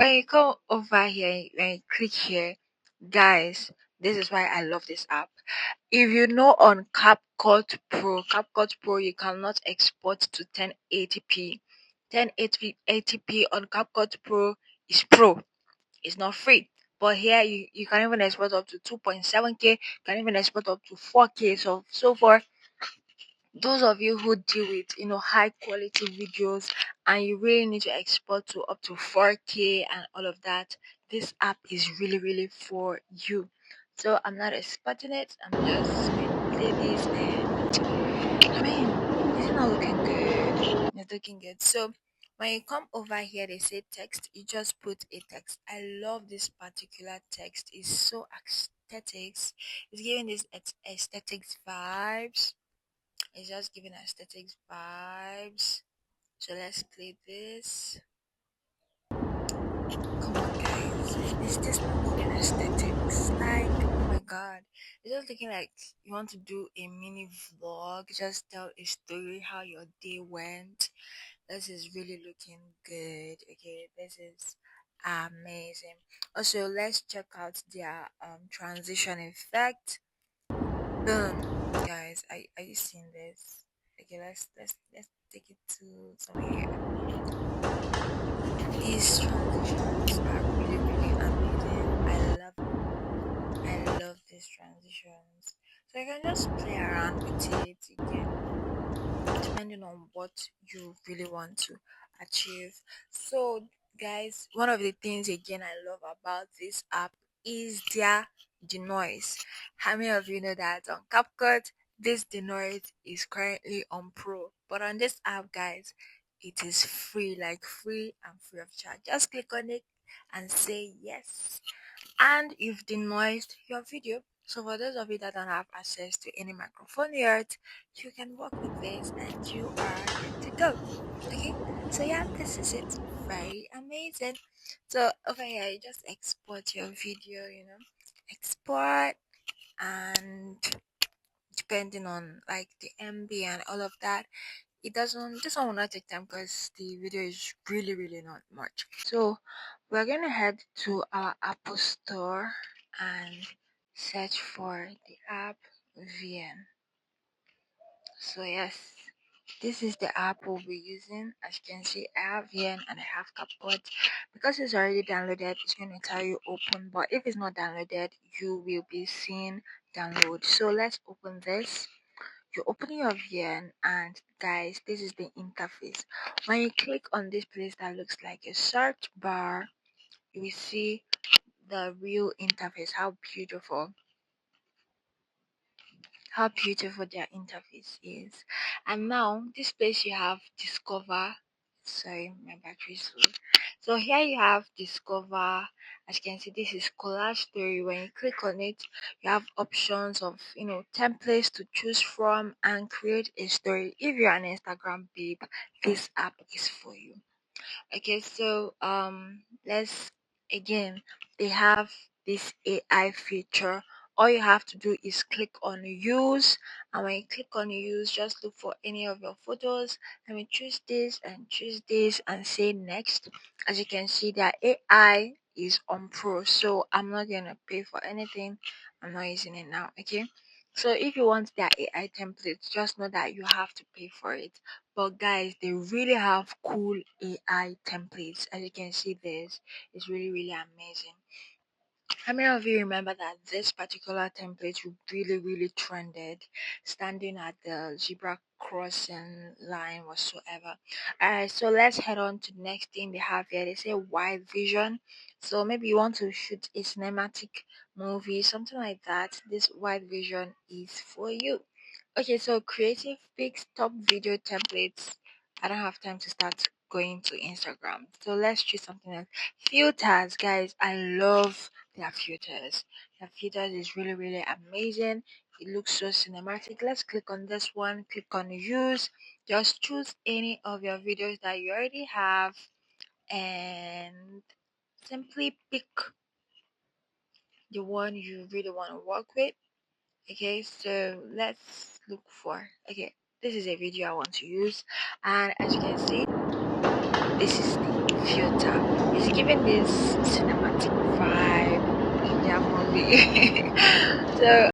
when you come over here, when you click here, guys, this is why I love this app. If you know on CapCut Pro, you cannot export to 1080p. 1080p on CapCut Pro is Pro. It's not free. But here you can even export up to 2.7K, you can even export up to 4K. So for those of you who deal with high quality videos and you really need to export to up to 4K and all of that, this app is really for you. So I'm not exporting it, I'm just going to play this, and I mean, it's not looking good. It's looking good. So when you come over here, they say text, you just put a text. I love this particular text. It's so aesthetics. It's giving this aesthetics vibes. It's just giving aesthetics vibes. So let's play this. Come on, guys. Is this not looking aesthetics? Like, oh my god. It's just looking like you want to do a mini vlog. Just tell a story how your day went. This is really looking good. Okay, this is amazing. Also, let's check out their transition effect. Boom, guys. Are you seeing this? Okay, let's take it to somewhere. These transitions are really amazing. I love these transitions. So you can just play around with it again, depending on what you really want to achieve. So guys, one of the things again I love about this app is their denoise. How many of you know that on CapCut this denoise is currently on Pro, but on this app, guys, it is free, like free and free of charge. Just click on it and say yes, and you've denoised your video. So for those of you that don't have access to any microphone yet, you can work with this and you are good to go. Okay, so yeah, this is it. Very amazing. So over here, you just export your video, export, and depending on like the MB and all of that, this one will not take time because the video is really not much. So we're gonna head to our Apple store and search for the app VN. So yes, this is the app we'll be using. As you can see, I have VN and I have CapCut. Because it's already downloaded, it's going to tell you open, but if it's not downloaded, you will be seeing download. So let's open this. You open your VN, and guys, this is the interface. When you click on this place that looks like a search bar, you will see the real interface. How beautiful their interface is. And now this place you have discover. Sorry, my battery is low. So here you have discover. As you can see, this is collage story. When you click on it, you have options of templates to choose from and create a story. If you're an Instagram babe, this app is for you. Okay, so let's again, they have this AI feature. All you have to do is click on use, and when you click on use, just look for any of your photos. Let me choose this and say next. As you can see, their AI is on Pro, so I'm not gonna pay for anything. I'm not using it now. Okay, so if you want their AI templates, just know that you have to pay for it. But guys, they really have cool AI templates. As you can see, this is really amazing. How many of you remember that this particular template really trended, standing at the zebra crossing line whatsoever? Alright, so let's head on to the next thing they have here. They say wide vision. So maybe you want to shoot a cinematic movie, something like that. This wide vision is for you. Okay, so creative picks top video templates. I don't have time to start going to Instagram. So let's choose something else. Filters, guys. I love their filters. Their filters is really amazing. It looks so cinematic. Let's click on this one. Click on use. Just choose any of your videos that you already have and simply pick the one you really want to work with. Okay, so let's look for, okay, this is a video I want to use, and as you can see, this is the filter. It's giving this cinematic vibe, Indian movie. So